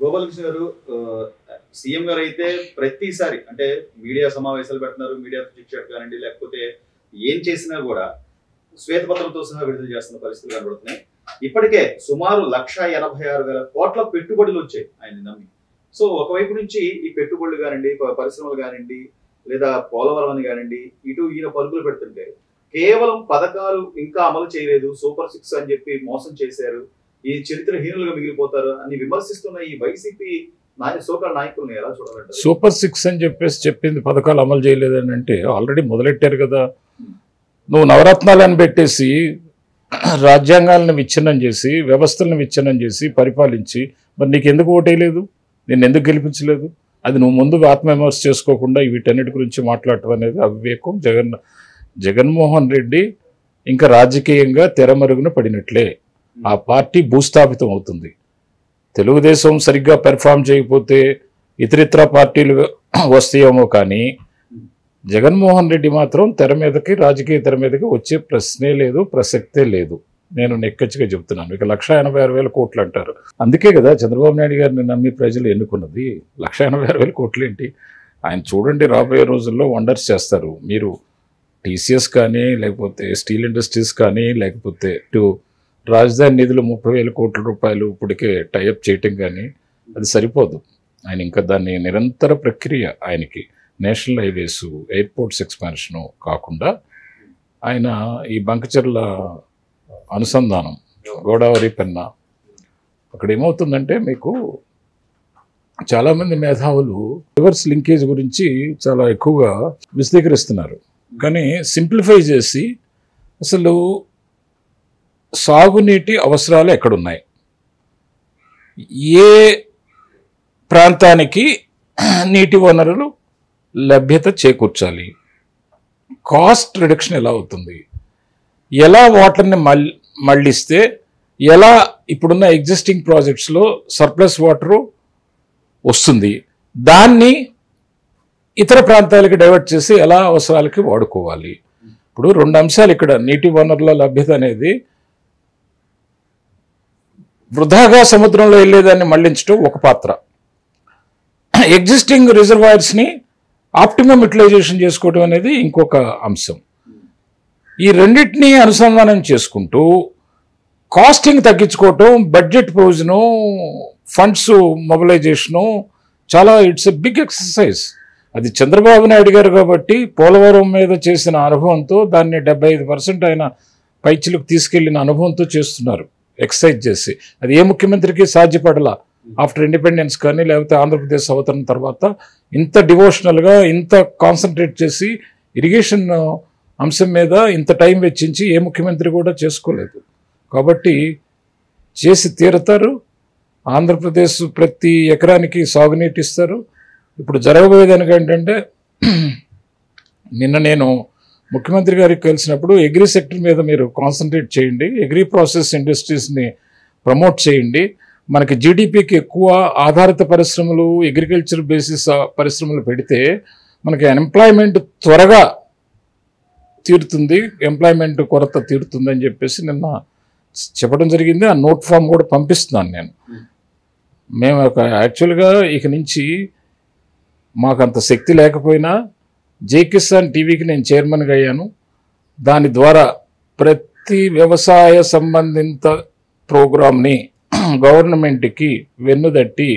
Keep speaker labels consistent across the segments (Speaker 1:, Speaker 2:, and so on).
Speaker 1: గోపాలకృష్ణ గారు, సీఎం గారు అయితే ప్రతిసారి అంటే మీడియా సమావేశాలు పెడుతున్నారు, మీడియా చిట్ చాట్ కానివ్వండి, లేకపోతే ఏం చేసినా కూడా శ్వేతపత్రంతో సహా విడుదల చేస్తున్న పరిస్థితులు కనబడుతున్నాయి. ఇప్పటికే సుమారు 1,86,000 కోట్ల పెట్టుబడులు వచ్చాయి ఆయన నమ్మి. సో ఒకవైపు నుంచి ఈ పెట్టుబడులు కానివ్వండి, పరిశ్రమలు కానివ్వండి, లేదా పోలవరం అని కానివ్వండి, ఇటు ఈయన పరుగులు పెడుతుంటే కేవలం పథకాలు ఇంకా అమలు చేయలేదు, సూపర్ 6 అని చెప్పి మోసం చేశారు, ఈ చరిత్రహీనులుగా మిగిలిపోతారు అని విమర్శిస్తున్న ఈ వైసీపీ సోకాల్ నాయకులను ఎలా చూడాలంటే?
Speaker 2: సూపర్ 6 అని చెప్పేసి చెప్పింది పథకాలు అమలు చేయలేదని అంటే ఆల్రెడీ మొదలెట్టారు కదా. నువ్వు నవరత్నాలను పెట్టేసి రాజ్యాంగాలను విచ్ఛిన్నం చేసి వ్యవస్థలను విచ్ఛిన్నం చేసి పరిపాలించి మరి నీకు ఎందుకు ఓటేయలేదు, నేను ఎందుకు గెలిపించలేదు? అది నువ్వు ముందుగా ఆత్మవిమర్శ చేసుకోకుండా వీటన్నిటి గురించి మాట్లాడటం అనేది అవివేకం. జగన్మోహన్ రెడ్డి ఇంకా రాజకీయంగా తెరమరుగున పడినట్లే. ఆ పార్టీ భూస్థాపితం అవుతుంది. తెలుగుదేశం సరిగ్గా పెర్ఫామ్ చేయకపోతే ఇతరితర పార్టీలు వస్తాయేమో, కానీ జగన్మోహన్ రెడ్డి మాత్రం తెర మీదకి, రాజకీయ తెర మీదకి వచ్చే ప్రశ్నే లేదు, ప్రసక్తే లేదు. నేను నెక్కచ్చిగా చెప్తున్నాను. ఇక 1,86,000 కోట్లు అంటారు. అందుకే కదా చంద్రబాబు నాయుడు గారిని నమ్మి ప్రజలు ఎన్నుకున్నది. 1,86,000 కోట్లు ఏంటి? ఆయన చూడండి, రాబోయే రోజుల్లో వండర్స్ చేస్తారు. మీరు టీసీఎస్ కానీ, లేకపోతే స్టీల్ ఇండస్ట్రీస్ కానీ, లేకపోతే రాజధాని నిధులు 30,000 కోట్ల రూపాయలు ఇప్పటికే టైఅప్ చేయటం కానీ అది సరిపోదు. ఆయన ఇంకా దాన్ని నిరంతర ప్రక్రియ, ఆయనకి నేషనల్ హైవేస్, ఎయిర్పోర్ట్స్ ఎక్స్పాన్షను కాకుండా ఆయన ఈ బంకచర్ల అనుసంధానం, గోదావరి పెన్నా, అక్కడ ఏమవుతుందంటే మీకు చాలామంది మేధావులు రివర్స్ లింకేజ్ గురించి చాలా ఎక్కువగా విశదీకరిస్తున్నారు. కానీ సింప్లిఫై చేసి అసలు సాగునీటి అవసరాలు ఎక్కడున్నాయి, ఏ ప్రాంతానికి నీటి వనరులు లభ్యత చేకూర్చాలి, కాస్ట్ రిడక్షన్ ఎలా అవుతుంది, ఎలా వాటర్ని మళ్ళిస్తే ఎలా ఇప్పుడున్న ఎగ్జిస్టింగ్ ప్రాజెక్ట్స్లో సర్ప్లస్ వాటరు వస్తుంది, దాన్ని ఇతర ప్రాంతాలకి డైవర్ట్ చేసి ఎలా అవసరాలకి వాడుకోవాలి. ఇప్పుడు 2 అంశాలు ఇక్కడ. నీటి వనరుల లభ్యత అనేది వృధాగా సముద్రంలో వెళ్ళేదాన్ని మళ్లించడం ఒక పాత్ర, ఎగ్జిస్టింగ్ రిజర్వాయర్స్ని ఆప్టిమమ్ యూటిలైజేషన్ చేసుకోవడం అనేది ఇంకొక అంశం. ఈ రెండింటినీ అనుసంధానం చేసుకుంటూ కాస్టింగ్ తగ్గించుకోవటం, బడ్జెట్ ప్రొవిజను, ఫండ్స్ మొబిలైజేషను చాలా ఇట్స్ ఎ బిగ్ ఎక్సర్సైజ్. అది చంద్రబాబు నాయుడు గారు కాబట్టి పోలవరం మీద చేసిన అనుభవంతో దాన్ని 75% ఆయన పైచిలకు తీసుకెళ్లిన అనుభవంతో చేస్తున్నారు, ఎక్సర్సైజ్ చేసి. అది ఏ ముఖ్యమంత్రికి సాధ్యపడలా. ఆఫ్టర్ ఇండిపెండెన్స్ కానీ, లేకపోతే ఆంధ్రప్రదేశ్ అవతరణ తర్వాత ఇంత డివోషనల్గా, ఇంత కాన్సన్ట్రేట్ చేసి ఇరిగేషన్ అంశం మీద ఇంత టైం వెచ్చించి ఏ ముఖ్యమంత్రి కూడా చేసుకోలేదు. కాబట్టి చేసి తీరుతారు. ఆంధ్రప్రదేశ్ ప్రతి ఎకరానికి సాగునీటి ఇస్తారు. ఇప్పుడు జరగబోయేదానికి ఏంటంటే, నిన్న నేను ముఖ్యమంత్రి గారికి కలిసినప్పుడు అగ్రి సెక్టర్ మీద మీరు కాన్సన్ట్రేట్ చేయండి, అగ్రి ప్రాసెస్ ఇండస్ట్రీస్ని ప్రమోట్ చేయండి, మనకి జీడిపికి ఎక్కువ ఆధారిత పరిశ్రమలు, అగ్రికల్చర్ బేసిస్ పరిశ్రమలు పెడితే మనకి ఎంప్లాయ్మెంట్ త్వరగా తీరుతుంది, ఎంప్లాయ్మెంట్ కొరత తీరుతుంది అని చెప్పేసి నిన్న చెప్పడం జరిగింది. ఆ నోట్ ఫామ్ కూడా పంపిస్తున్నాను నేను. మేము యాక్చువల్గా ఇక నుంచి మాకు అంత శక్తి లేకపోయినా జై కిసాన్ టీవీకి నేను చైర్మన్గా అయ్యాను. దాని ద్వారా ప్రతి వ్యవసాయ సంబంధిత ప్రోగ్రామ్ని గవర్నమెంట్కి వెన్నుదట్టి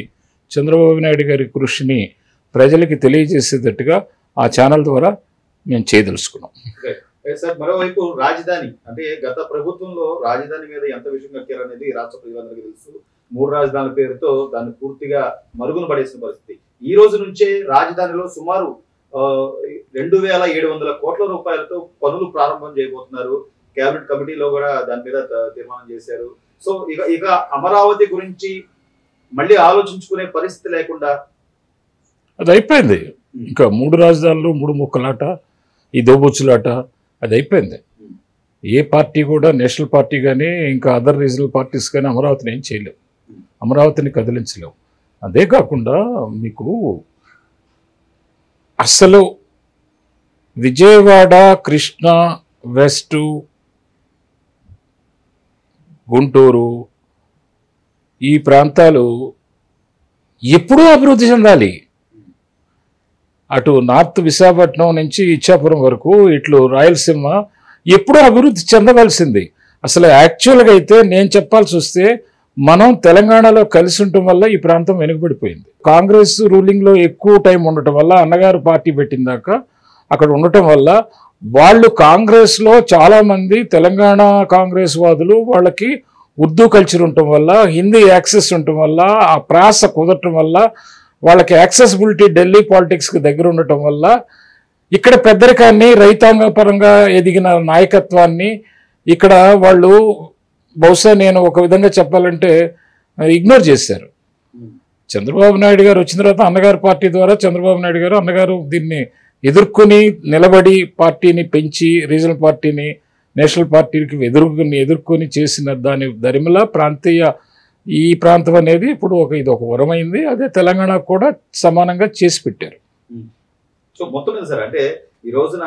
Speaker 2: చంద్రబాబు నాయుడు గారి కృషిని ప్రజలకి తెలియజేసేటట్టుగా ఆ ఛానల్ ద్వారా మేము చేయదలుచుకున్నాం.
Speaker 1: సార్, మరోవైపు రాజధాని అంటే గత ప్రభుత్వంలో రాజధాని మీద ఎంత విషయం కక్కారనేది రాష్ట్ర ప్రజలందరికీ తెలుసు. 3 రాజధానుల పేరుతో దాన్ని పూర్తిగా మరుగున పడేసిన పరిస్థితి. ఈ రోజు నుంచే రాజధానిలో సుమారు 2,700 కోట్ల రూపాయలతో పనులు ప్రారంభం చేయబోతున్నారు. కేబినెట్ కమిటీలో కూడా దాని మీద తీర్మానం చేశారు. సో ఇక అమరావతి గురించి మళ్ళీ ఆలోచించుకునే పరిస్థితి లేకుండా
Speaker 2: అది అయిపోయింది. ఇంకా 3 రాజధానులు, 3 ముక్కలాట, ఈ దోబుచ్చులాట అది అయిపోయింది. ఏ పార్టీ కూడా, నేషనల్ పార్టీ కానీ ఇంకా అదర్ రీజనల్ పార్టీస్ కానీ అమరావతిని ఏం చేయలేవు, అమరావతిని కదిలించలేవు. అదే కాకుండా మీకు అసలు విజయవాడ, కృష్ణా, వెస్ట్, గుంటూరు ఈ ప్రాంతాలు ఎప్పుడూ అభివృద్ధి చెందాలి. అటు నార్త్ విశాఖపట్నం నుంచి ఇచ్చాపురం వరకు ఇట్లు రాయలసీమ ఎప్పుడూ అభివృద్ధి చెందవలసింది. అసలు యాక్చువల్గా అయితే నేను చెప్పాల్సి వస్తే మనం తెలంగాణలో కలిసి ఉండటం వల్ల ఈ ప్రాంతం వెనుకబడిపోయింది. కాంగ్రెస్ రూలింగ్లో ఎక్కువ టైం ఉండటం వల్ల, అన్నగారు పార్టీ పెట్టిందాక అక్కడ ఉండటం వల్ల వాళ్ళు కాంగ్రెస్లో చాలామంది తెలంగాణ కాంగ్రెస్ వాదులు వాళ్ళకి ఉర్దూ కల్చర్ ఉండటం వల్ల, హిందీ యాక్సెస్ ఉండటం వల్ల, ఆ ప్రాస కుదరటం వల్ల, వాళ్ళకి యాక్సెసిబిలిటీ ఢిల్లీ పాలిటిక్స్కి దగ్గర ఉండటం వల్ల ఇక్కడ పెద్దరికాన్ని, రైతాంగ పరంగా ఎదిగిన నాయకత్వాన్ని ఇక్కడ వాళ్ళు బహుశా నేను ఒక విధంగా చెప్పాలంటే ఇగ్నోర్ చేశారు. చంద్రబాబు నాయుడు గారు వచ్చిన తర్వాత అన్నగారు పార్టీ ద్వారా చంద్రబాబు నాయుడు గారు అన్నగారు దీన్ని ఎదుర్కొని నిలబడి పార్టీని పెంచి రీజనల్ పార్టీని నేషనల్ పార్టీకి ఎదుర్కొని చేసిన దాని దరిమిల ప్రాంతీయ ఈ ప్రాంతం అనేది ఇప్పుడు ఇది ఒక వరమైంది. అదే తెలంగాణకు కూడా సమానంగా చేసి పెట్టారు.
Speaker 1: సో మొత్తం మీద సార్ అంటే ఈ రోజున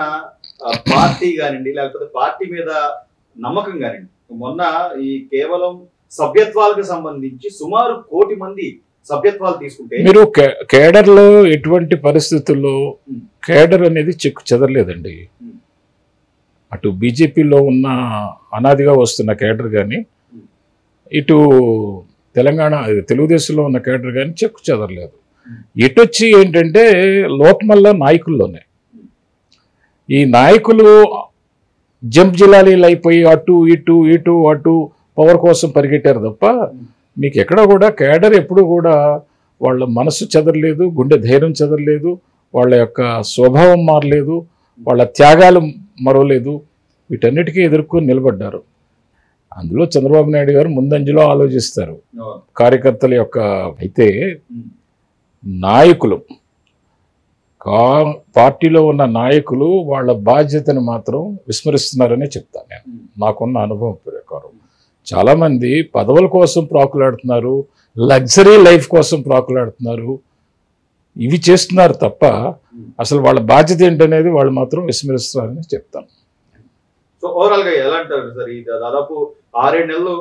Speaker 1: పార్టీ కానివ్వండి, లేకపోతే పార్టీ మీద నమ్మకం కానివ్వండి, మొన్న ఈ కేవలం సభ్యత్వాలకు సంబంధించి సుమారు 1 కోటి మంది సభ్యత్వాలు తీసుకుంటే
Speaker 2: మీరు కేడర్లో ఎటువంటి పరిస్థితుల్లో కేడర్ అనేది చెక్కు చెదరలేదండి. అటు బీజేపీలో ఉన్న అనాదిగా వస్తున్న కేడర్ కానీ, ఇటు తెలంగాణ తెలుగుదేశంలో ఉన్న కేడర్ కానీ చెక్కు చెదరలేదు. ఇటొచ్చి ఏంటంటే లోపమల్ల నాయకుల్లోనే ఈ నాయకులు జంప్ జిల్లాలీలు అయిపోయి అటు ఇటు ఇటు అటు పవర్ కోసం పరిగెట్టారు తప్ప మీకు ఎక్కడ కూడా కేడర్ ఎప్పుడు కూడా వాళ్ళ మనసు చెదరలేదు, గుండె ధైర్యం చెదరలేదు, వాళ్ళ యొక్క స్వభావం మారలేదు, వాళ్ళ త్యాగాలు మరవలేదు. వీటన్నిటికీ ఎదుర్కొని నిలబడ్డారు. అందులో చంద్రబాబు నాయుడు గారు ముందంజలో ఆలోచిస్తారు కార్యకర్తల యొక్క. అయితే నాయకులు పార్టీలో ఉన్న నాయకులు వాళ్ళ బాధ్యతను మాత్రం విస్మరిస్తున్నారనే చెప్తాను నేను. నాకున్న అనుభవం ప్రకారం చాలామంది పదవుల కోసం ప్రాకులాడుతున్నారు, లగ్జరీ లైఫ్ కోసం ప్రాకులాడుతున్నారు, ఇవి చేస్తున్నారు తప్ప అసలు వాళ్ళ బాధ్యత ఏంటనేది వాళ్ళు మాత్రం విస్మరిస్తున్నారని చెప్తాను.
Speaker 1: సో ఓవరాల్ గా ఎలా అంటారు సార్? ఈ దాదాపు 6-7 నెలలు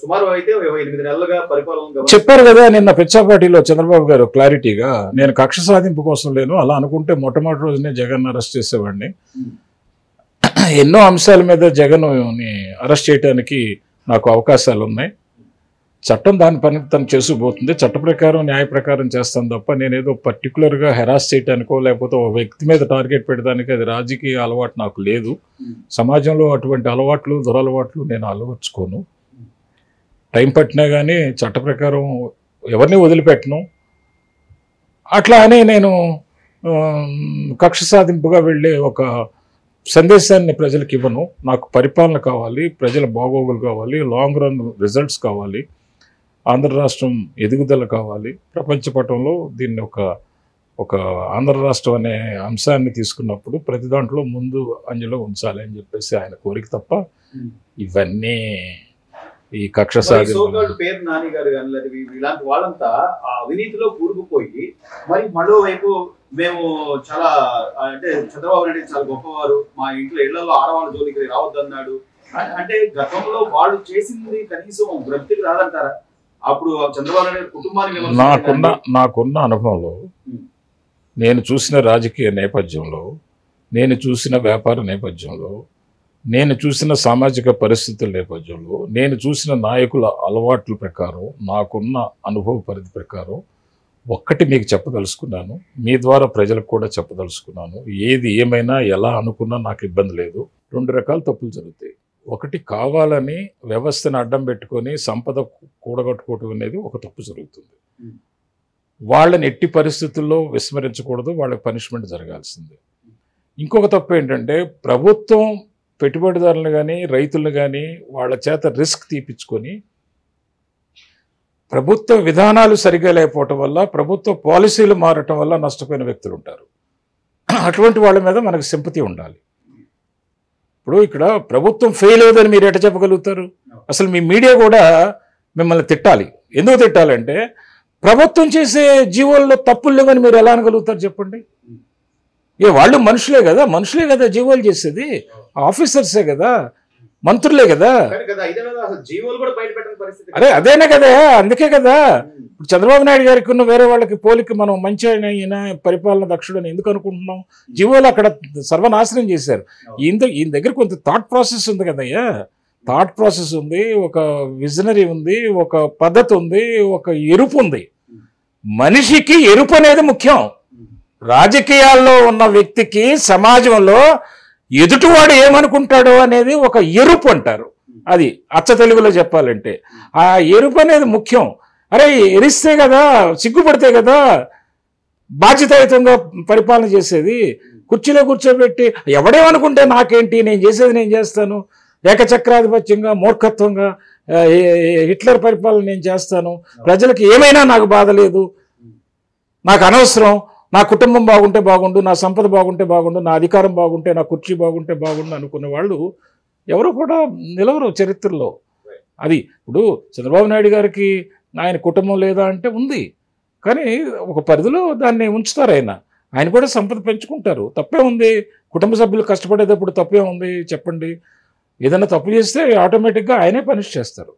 Speaker 1: సుమారు అయితే 8 నెలలుగా పరిపాలన
Speaker 2: చెప్పారు కదా నిన్న పిచ్చాపాటిలో చంద్రబాబు గారు క్లారిటీగా, నేను కక్ష సాధింపు కోసం లేను, అలా అనుకుంటే మొట్టమొదటి రోజునే జగన్ అరెస్ట్ చేసేవాడిని. ఎన్నో అంశాల మీద జగన్ని అరెస్ట్ చేయడానికి నాకు అవకాశాలు ఉన్నాయి, చట్టం దాని పని తను చేసుకుపోతుంది, చట్ట ప్రకారం న్యాయ ప్రకారం చేస్తాను తప్ప నేనేదో పర్టికులర్గా హెరాస్ చేయడానికో లేకపోతే ఒక వ్యక్తి మీద టార్గెట్ పెట్టడానికి అది రాజకీయ అలవాటు నాకు లేదు. సమాజంలో అటువంటి అలవాట్లు దురలవాట్లు నేను అలవర్చుకోను. టైం పట్టినా కానీ చట్ట ప్రకారం ఎవరిని వదిలిపెట్టను. అట్లా అని నేను కక్ష సాధింపుగా వెళ్ళే ఒక సందేశాన్ని ప్రజలకు ఇవ్వను. నాకు పరిపాలన కావాలి, ప్రజల బాగోగులు కావాలి, లాంగ్ రన్ రిజల్ట్స్ కావాలి, ఆంధ్ర రాష్ట్రం ఎదుగుదల కావాలి. ప్రపంచ పటంలో దీన్ని ఒక ఆంధ్ర రాష్ట్రం అనే అంశాన్ని తీసుకున్నప్పుడు ప్రతి దాంట్లో ముందు అంజలో ఉంచాలి అని చెప్పేసి ఆయన కోరిక తప్ప ఇవన్నీ ఈ కక్ష సాధింపు
Speaker 1: పేరు నాని గారు కానీ ఇలాంటి వాళ్ళంతా అవినీతిలో కూరుకుపోయి మరి మరోవైపు మేము చాలా అంటే చంద్రబాబు నాయుడు చాలా గొప్పవారు, మా ఇళ్లలో ఆడవాళ్ళ జోలికి రావద్దన్నాడు అంటే గతంలో వాళ్ళు చేసింది కనీసం బ్రతికి రాదంటారా? అప్పుడు చంద్రబాబు నాయుడు కుటుంబానికి
Speaker 2: నాకున్న అనుభవంలో, నేను చూసిన రాజకీయ నేపథ్యంలో, నేను చూసిన వ్యాపార నేపథ్యంలో, నేను చూసిన సామాజిక పరిస్థితుల నేపథ్యంలో, నేను చూసిన నాయకుల అలవాట్ల ప్రకారం, నాకున్న అనుభవ పరిధి ప్రకారం ఒక్కటి మీకు చెప్పదలుచుకున్నాను, మీ ద్వారా ప్రజలకు కూడా చెప్పదలుచుకున్నాను. ఏది ఏమైనా ఎలా అనుకున్నా నాకు ఇబ్బంది లేదు. 2 రకాల తప్పులు జరుగుతాయి. ఒకటి కావాలని వ్యవస్థను అడ్డం పెట్టుకొని సంపద కూడగట్టుకోవడం అనేది ఒక తప్పు జరుగుతుంది. వాళ్ళని ఎట్టి పరిస్థితుల్లో విస్మరించకూడదు, వాళ్ళకి పనిష్మెంట్ జరగాల్సిందే. ఇంకొక తప్పు ఏంటంటే ప్రభుత్వం పెట్టుబడిదారులను కానీ రైతులను కానీ వాళ్ళ చేత రిస్క్ తీపించుకొని ప్రభుత్వ విధానాలు సరిగా లేకపోవటం వల్ల, ప్రభుత్వ పాలసీలు మారటం వల్ల నష్టపోయిన వ్యక్తులు ఉంటారు. అటువంటి వాళ్ళ మీద మనకు సింపతి ఉండాలి. ఇప్పుడు ఇక్కడ ప్రభుత్వం ఫెయిల్ అవుతుందని మీరు ఎట చెప్పగలుగుతారు? అసలు మీ మీడియా కూడా మిమ్మల్ని తిట్టాలి. ఎందుకు తిట్టాలంటే ప్రభుత్వం చేసే జీవోల్లో తప్పులు లేవని మీరు ఎలా అనగలుగుతారు చెప్పండి? వాళ్ళు మనుషులే కదా జీవోలు చేసేది, ఆఫీసర్సే కదా. మంత్రులే కదా.
Speaker 1: కానీ గత 5 ఏళ్లలో అసలు జీవోలు కూడా బయట పెట్టని పరిస్థితి.
Speaker 2: అదేనే కదా, అందుకే కదా ఇప్పుడు చంద్రబాబు నాయుడు గారికి ఉన్న వేరే వాళ్ళకి పోలికి మనం మంచి అయిన పరిపాలన దక్షుడని ఎందుకు అనుకుంటున్నాం? జీవోలు అక్కడ సర్వనాశనం చేశారు. ఈయన దగ్గర కొంత థాట్ ప్రాసెస్ ఉంది కదయ్యా, థాట్ ప్రాసెస్ ఉంది, ఒక విజనరీ ఉంది, ఒక పద్ధతి ఉంది, ఒక ఎరుపు ఉంది. మనిషికి ఎరుపు అనేది ముఖ్యం. రాజకీయాల్లో ఉన్న వ్యక్తికి సమాజంలో ఎదుటివాడు ఏమనుకుంటాడో అనేది ఒక ఎరుపు అంటారు. అది అచ్చ తెలుగులో చెప్పాలంటే ఆ ఎరుపు అనేది ముఖ్యం. అరే ఎరిస్తే కదా, సిగ్గుపడితే కదా బాధ్యతాయుతంగా పరిపాలన చేసేది. కుర్చీలో కూర్చోబెట్టి ఎవడేమనుకుంటే నాకేంటి, నేను చేసేది నేను చేస్తాను, ఏకచక్రాధిపత్యంగా మూర్ఖత్వంగా హిట్లర్ పరిపాలన నేను చేస్తాను, ప్రజలకు ఏమైనా నాకు బాధ లేదు, నాకు అనవసరం, నా కుటుంబం బాగుంటే బాగుండు, నా సంపద బాగుంటే బాగుండు, నా అధికారం బాగుంటే, నా కుర్చీ బాగుంటే బాగుండు అనుకున్న వాళ్ళు ఎవరు కూడా నిలవరు చరిత్రలో. అది ఇప్పుడు చంద్రబాబు నాయుడు గారికి ఆయన కుటుంబం లేదా అంటే ఉంది, కానీ ఒక పరిధిలో దాన్ని ఉంచుతారు. ఆయన కూడా సంపద పెంచుకుంటారు, తప్పే ఉంది. కుటుంబ సభ్యులు కష్టపడేటప్పుడు తప్పే ఉంది చెప్పండి? ఏదైనా తప్పు చేస్తే ఆటోమేటిక్గా ఆయనే పనిష్ చేస్తారు.